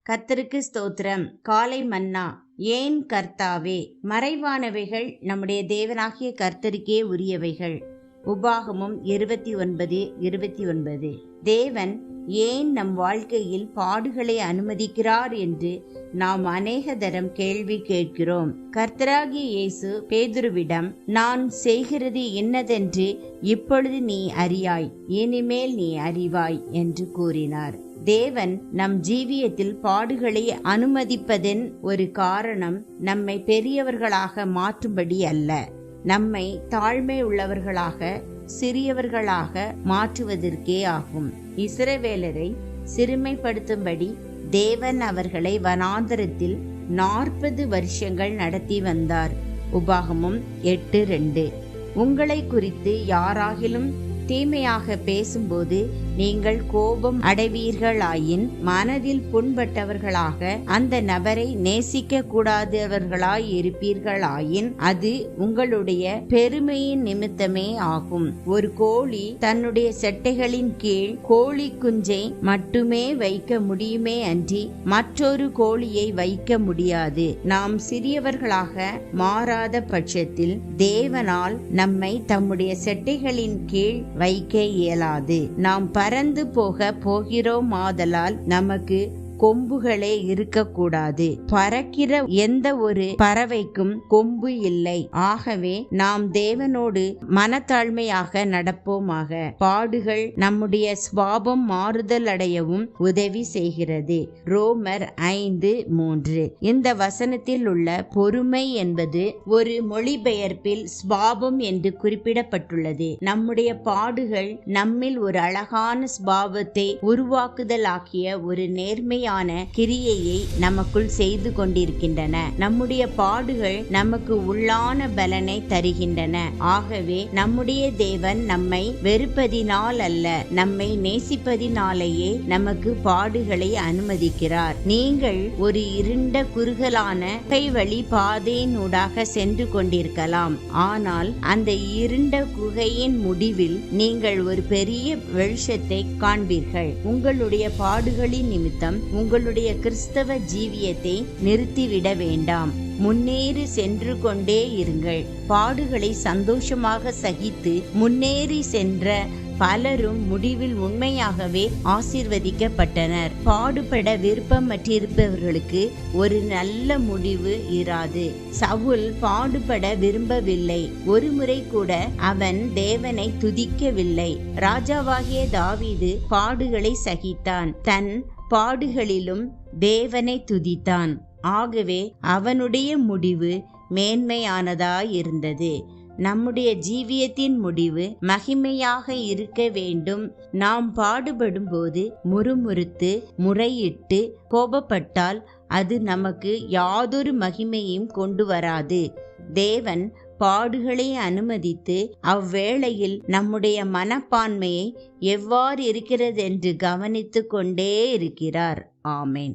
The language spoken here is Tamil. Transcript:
கர்த்தருக்கு ஸ்தோத்திரம். காலை மன்னா. ஏன் கர்த்தாவே? மறைவானவைகள் நம்முடைய தேவனாகிய கர்த்தருக்கே உரியவைகள். உபாகமம் 29:29. தேவன் ஏன் நம் வாழ்க்கையில் பாடுகளை அனுமதிக்கிறார் என்று நாம் அநேக தரம் கேள்வி கேட்கிறோம். கர்த்தராகிய இயேசு பேதுருவிடம், நான் செய்கிறது இன்னதென்று இப்பொழுது நீ அறியாய், இனிமேல் நீ அறிவாய் என்று கூறினார். தேவன் நம் ஜீவியத்தில் பாடுகளை அனுமதிப்பதன் ஒரு காரணம் நம்மை பெரியவர்களாக மாற்றும்படி அல்ல, நம்மை தாழ்மை உள்ளவர்களாக சிறியவர்களாக மாற்றுவதற்கே ஆகும். இஸ்ரவேலரை சிறுமைப்படுத்தும்படி தேவன் அவர்களை வனாந்தரத்தில் 40 வருஷங்கள் நடத்தி வந்தார். உபாகமம் 8:2. உங்களை குறித்து யாராகிலும் தீமையாக பேசும்போது நீங்கள் கோபம் அடைவீர்களாயின் மனதில் புண்பட்டவர்களாக அந்த நபரை நேசிக்க கூடாதவர்களாய் இருப்பீர்களாயின் அது உங்களுடைய பெருமையின் நிமித்தமே ஆகும். ஒரு கோழி தன்னுடைய செட்டைகளின் கீழ் கோழி குஞ்சை மட்டுமே வைக்க முடியுமே அன்றி மற்றொரு கோழியை வைக்க முடியாது. நாம் சிறியவர்களாக மாறாத பட்சத்தில் தேவனால் நம்மை தம்முடைய செட்டைகளின் கீழ் வைக்க இயலாது. நாம் பறந்து போகிறோம், ஆதலால் நமக்கு கொம்புகளே இருக்கக்கூடாது. பறக்கிற எந்த ஒரு பறவைக்கும் கொம்பு இல்லை. ஆகவே நாம் தேவனோடு மனத்தாழ்மையாக நடப்போமாக. பாடுகள் நம்முடைய சுபாவம் மாறுதல் அடையவும் உதவி செய்கிறது. ரோமர் 5:3. இந்த வசனத்தில் உள்ள பொறுமை என்பது ஒரு மொழிபெயர்ப்பில் சுபாவம் என்று குறிப்பிடப்பட்டுள்ளது. நம்முடைய பாடுகள் நம்மில் ஒரு அழகான சுபாவத்தை உருவாக்குதலாகிய ஒரு நேர்மை கிரியையை நமக்குள் செய்து கொண்டிருக்கின்றன. நம்முடைய பாடுகள் நமக்கு உள்ளான பலனை தருகின்றன. ஆகவே நம்முடைய தேவன் நம்மை வெறுப்பதினால் அல்ல, நம்மை நேசிப்பதினாலேயே நமக்கு பாடுகளை அனுமதிக்கிறார். நீங்கள் ஒரு இருண்ட குறுகலான வழி பாதையினூடாக சென்று கொண்டிருக்கலாம். ஆனால் அந்த இருண்ட குகையின் முடிவில் நீங்கள் ஒரு பெரிய வெளிச்சத்தை காண்பீர்கள். உங்களுடைய பாடுகளின் நிமித்தம் உங்களுடைய கிறிஸ்தவ ஜீவியத்தை நிறுத்திவிட வேண்டாம். முன்னேறி சென்று கொண்டே இருங்கள். பாடுகளை சந்தோஷமாக சகித்து முன்னேறி சென்ற பலரும் முடிவில் உண்மையாகவே ஆசீர்வதிக்கப்பட்டனர். பாடுபட விருப்பமற்றிருப்பவர்களுக்கு ஒரு நல்ல முடிவு இராது. சவுல் பாடுபட விரும்பவில்லை. ஒரு முறை கூட அவன் தேவனை துதிக்கவில்லை. ராஜாவாகிய தாவீது பாடுகளை சகித்தான். தன் பாடுகளிலும் தேவனை துதித்தான். ஆகவே அவனுடைய முடிவு மேன்மையானதாயிருந்தது. நம்முடைய ஜீவியத்தின் முடிவு மகிமையாக இருக்க வேண்டும். நாம் பாடுபடும் போது முறுமுறுத்து முறையிட்டு கோபப்பட்டால் அது நமக்கு யாதொரு மகிமையும் கொண்டு வராது. தேவன் பாடுகளை அனுமதித்து அவ்வேளையில் நம்முடைய மனப்பான்மையை எவ்வாறு இருக்கிறது என்று கவனித்து கொண்டே இருக்கிறார். ஆமென்.